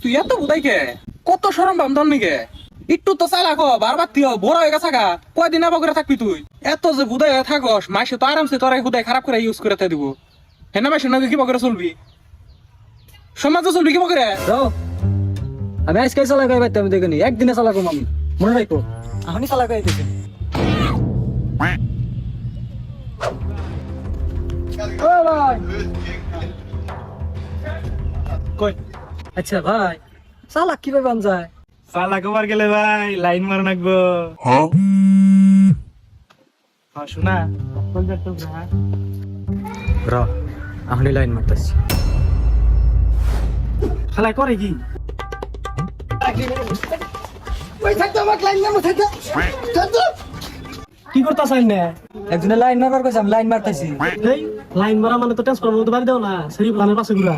তুই এত বুদাই কে? কত সরম বামধন নিকে? একটু তো চালাক হ, বারবার তুই বড় হয়ে গেছে গা, কয়দিন আবার করে থাকবি তুই? এত যে বুদাই হয়ে থাকস, মাসে তো আরামসে তোর বুদাই খারাপ করে ইউজ করে দিব। হেনা মাসে নাকি কিবা করে চলবি? সমাজে চলবি কিবা করে? যাও আমি আজকে চালা গাই বাইতে আমি দেখিনি একদিনে চালা কম আমি মনে রাখো আমি চালা গাই দিছি ও ভাই কই আচ্ছা ভাই চালা কিভাবে বান যায় চালা কবার গেলে ভাই লাইন মার নাকবো। হ্যাঁ শোনা র আমি লাইন মারতেছি খেলা করে কি? কি করতে চাই না? একজনে লাইন মারবার কইছে আমি লাইন মারতেছি লাইন মারা মানে তো ট্রান্সফরমার মতো বাড়ি দাও না, সেরি প্ল্যানের পাশে ঘুরা।